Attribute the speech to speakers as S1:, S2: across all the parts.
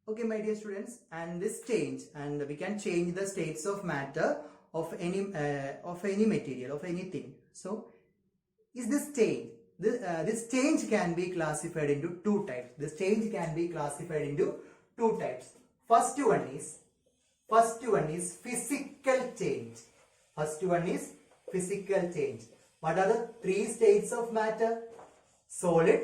S1: Okay, my dear students, and this change, and we can change the states of matter of any material, of anything. So, is this change? This change can be classified into two types. This change can be classified into two types. First one is physical change. First one is physical change. What are the three states of matter? Solid,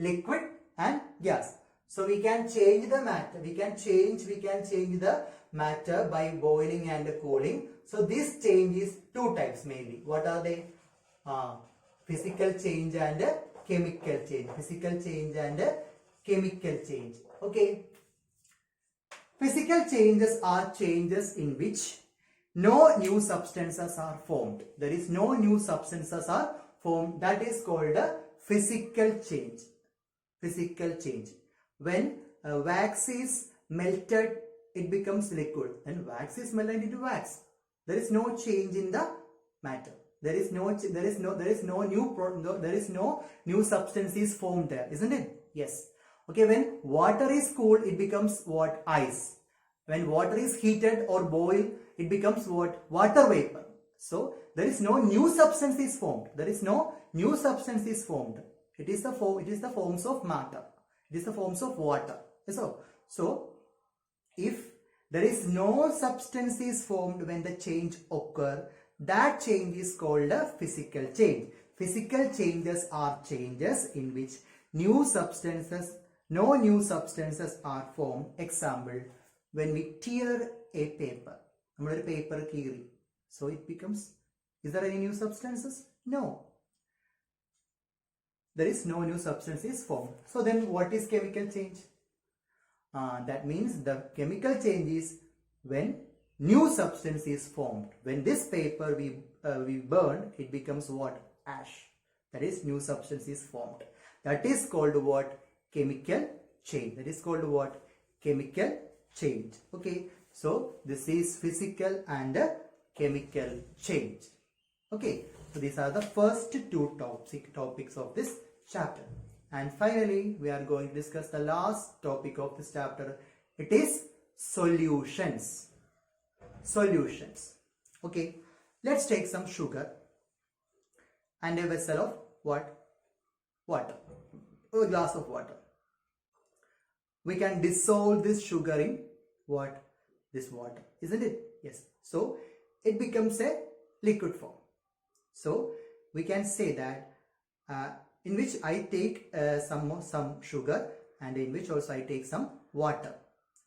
S1: liquid, and gas. So we can change the matter. We can change the matter by boiling and cooling. So this change is two types mainly. What are they? Physical change and chemical change. Physical change and chemical change. Okay. Physical changes are changes in which no new substances are formed. There is no new substances are formed. That is called a physical change. Physical change. When wax is melted, it becomes liquid. And wax is melted into wax. There is no change in the matter. There is no new substance is formed there, isn't it? Yes. Okay, when water is cooled, it becomes what? Ice. When water is heated or boiled, it becomes what? Water vapor. So, there is no new substance is formed. There is no new substance is formed. It is the forms of matter. It is the forms of water. So, if there is no substance is formed when the change occurs, that change is called a physical change. Physical changes are changes in which no new substances are formed. Example, when we tear a paper, so it becomes, is there any new substances? No. There is no new substance is formed. So then what is chemical change? That means the chemical change is when new substance is formed. When this paper we burn, it becomes what? Ash. That is new substance is formed. That is called what? Chemical change. That is called what? Chemical change. Okay. So this is physical and chemical change. Okay. So these are the first two topics of this chapter. And finally, we are going to discuss the last topic of this chapter. It is solutions. Solutions. Okay. Let's take some sugar and a vessel of what? Water. A glass of water. We can dissolve this sugar in what? This water. Isn't it? Yes. So, it becomes a liquid form. So, we can say that in which I take some sugar and in which also I take some water.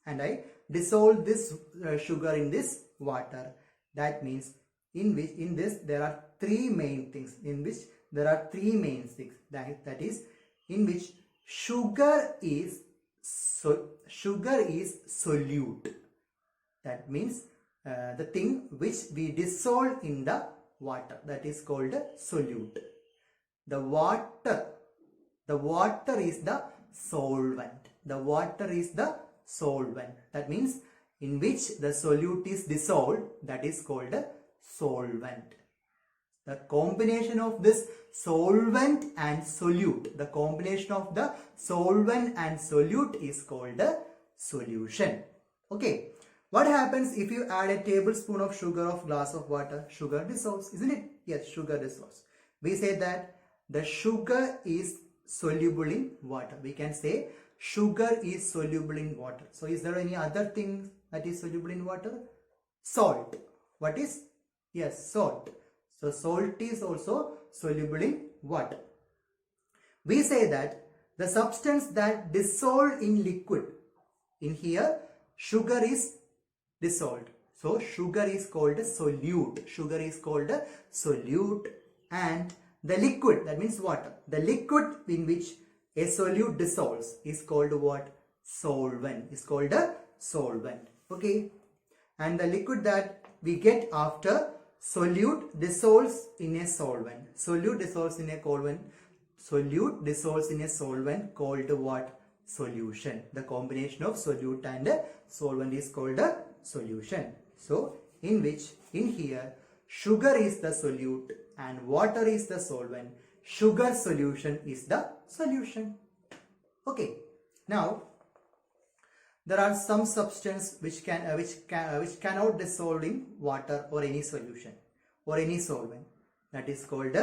S1: And I dissolve this sugar in this water. That means in this there are three main things. That is in which sugar is solute. That means the thing which we dissolve in the water, that is called solute. The water is the solvent. The water is the solvent. That means in which the solute is dissolved, that is called a solvent. The combination of this solvent and solute, the combination of the solvent and solute is called a solution. Okay. What happens if you add a tablespoon of sugar of glass of water? Sugar dissolves, isn't it? Yes, sugar dissolves. We say that the sugar is soluble in water. We can say sugar is soluble in water. So is there any other thing that is soluble in water? Salt. What is? Yes, salt. So salt is also soluble in water. We say that the substance that dissolved in liquid, in here sugar is dissolved. So sugar is called a solute. Sugar is called a solute. And the liquid, that means water. The liquid in which a solute dissolves is called what? Solvent. Is called a solvent. Okay. And the liquid that we get after solute dissolves in a solvent. Solute dissolves in a solvent. Solute dissolves in a solvent called what? Solution. The combination of solute and solvent is called a solution. So, in here, sugar is the solute and water is the solvent. Sugar solution is the solution. Okay. Now, there are some substance which cannot dissolve in water or any solution or any solvent. That is called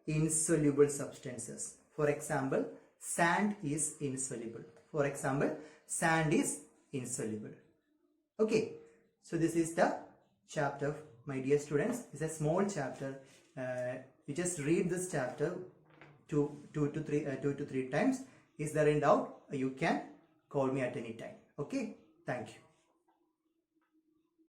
S1: insoluble substances. For example, sand is insoluble. For example, sand is insoluble. Okay, so this is the chapter, my dear students. It's a small chapter. You just read this chapter two to three times. Is there any doubt? You can call me at any time. Okay, thank you.